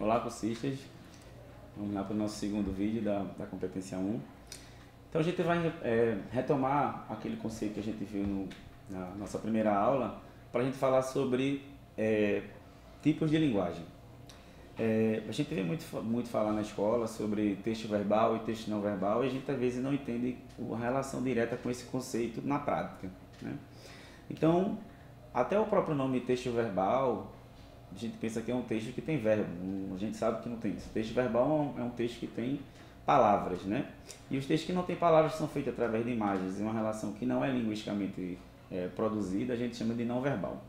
Olá, cursistas. Vamos lá para o nosso segundo vídeo da competência 1. Então a gente vai retomar aquele conceito que a gente viu na nossa primeira aula, para a gente falar sobre tipos de linguagem. A gente vê muito falar na escola sobre texto verbal e texto não verbal, e a gente às vezes não entende a relação direta com esse conceito na prática, né? Então, até o próprio nome texto verbal, a gente pensa que é um texto que tem verbo, a gente sabe que não tem isso. O texto verbal é um texto que tem palavras, né? E os textos que não têm palavras são feitos através de imagens, e uma relação que não é linguisticamente produzida, a gente chama de não verbal.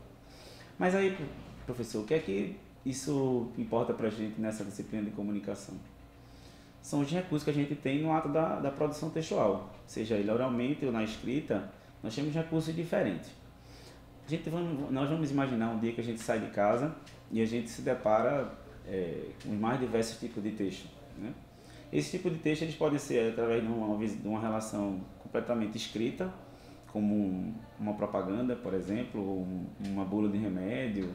Mas aí, professor, o que é que isso importa para a gente nessa disciplina de comunicação? São os recursos que a gente tem no ato da produção textual, seja ele oralmente ou na escrita, nós temos recursos diferentes. Nós vamos imaginar um dia que a gente sai de casa e a gente se depara com os mais diversos tipos de texto, né? Esse tipo de texto eles podem ser através de uma relação completamente escrita, como uma propaganda, por exemplo, uma bula de remédio,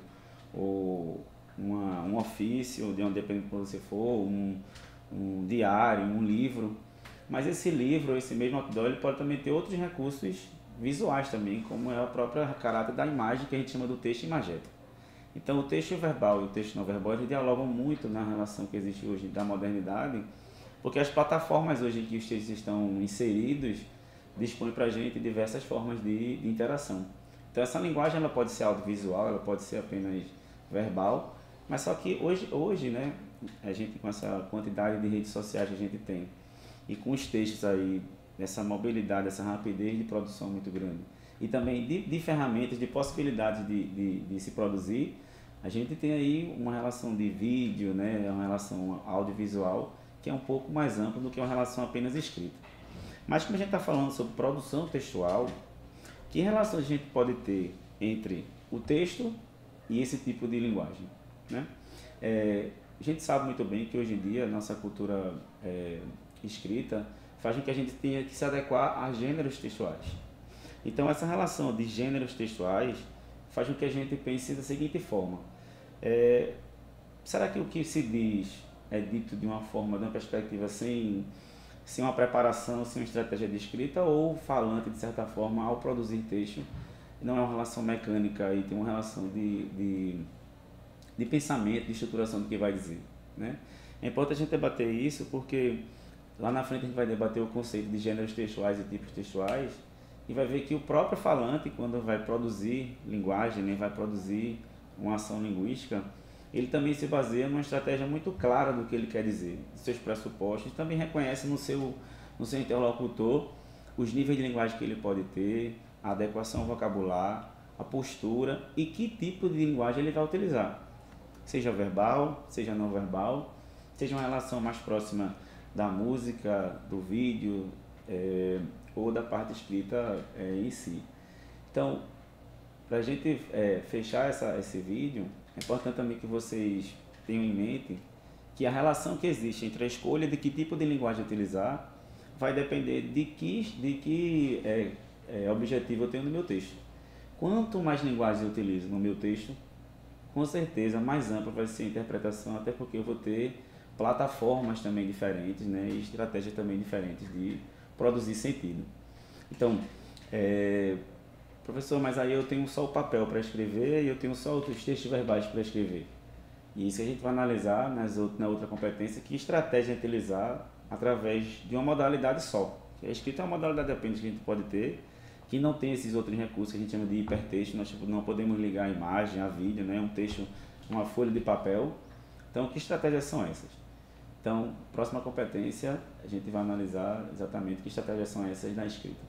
ou um ofício, de onde depende de onde você for, um diário, um livro. Mas esse livro, esse mesmo outdoor, ele pode também ter outros recursos visuais também, como é a própria caráter da imagem, que a gente chama do texto imagético. Então o texto verbal e o texto não verbal eles dialogam muito na relação que existe hoje da modernidade, porque as plataformas hoje em que os textos estão inseridos dispõem para a gente diversas formas de interação. Então essa linguagem ela pode ser audiovisual, ela pode ser apenas verbal, mas só que hoje, né, a gente com essa quantidade de redes sociais que a gente tem e com os textos aí, essa mobilidade, essa rapidez de produção muito grande e também de ferramentas, de possibilidades de se produzir, a gente tem aí uma relação de vídeo, né, uma relação audiovisual que é um pouco mais ampla do que uma relação apenas escrita. Mas como a gente está falando sobre produção textual, que relação a gente pode ter entre o texto e esse tipo de linguagem, né? A gente sabe muito bem que hoje em dia a nossa cultura escrita faz com que a gente tenha que se adequar a gêneros textuais. Então essa relação de gêneros textuais faz com que a gente pense da seguinte forma: será que o que se diz é dito de uma forma, de uma perspectiva sem uma preparação, sem uma estratégia de escrita, ou o falante, de certa forma, ao produzir texto, não é uma relação mecânica e tem uma relação de pensamento, de estruturação do que vai dizer, né? É importante a gente debater isso porque lá na frente a gente vai debater o conceito de gêneros textuais e tipos textuais e vai ver que o próprio falante, quando vai produzir linguagem, né, vai produzir uma ação linguística, ele também se baseia numa estratégia muito clara do que ele quer dizer, dos seus pressupostos, também reconhece no seu interlocutor os níveis de linguagem que ele pode ter, a adequação vocabular, a postura e que tipo de linguagem ele vai utilizar, seja verbal, seja não verbal, seja uma relação mais próxima da música, do vídeo ou da parte escrita em si. Então, para a gente fechar esse vídeo, é importante também que vocês tenham em mente que a relação que existe entre a escolha de que tipo de linguagem utilizar vai depender de que objetivo eu tenho no meu texto. Quanto mais linguagem eu utilizo no meu texto, com certeza mais ampla vai ser a interpretação, até porque eu vou ter plataformas também diferentes, né, e estratégias também diferentes de produzir sentido. Então, professor, mas aí eu tenho só o papel para escrever e eu tenho só outros textos verbais para escrever. E isso a gente vai analisar na outra competência, que estratégia utilizar através de uma modalidade só. A escrita é uma modalidade apenas que a gente pode ter, que não tem esses outros recursos que a gente chama de hipertexto, nós não podemos ligar a imagem, a vídeo, né, um texto, uma folha de papel. Então, que estratégias são essas? Então, próxima competência, a gente vai analisar exatamente que estratégias são essas na escrita.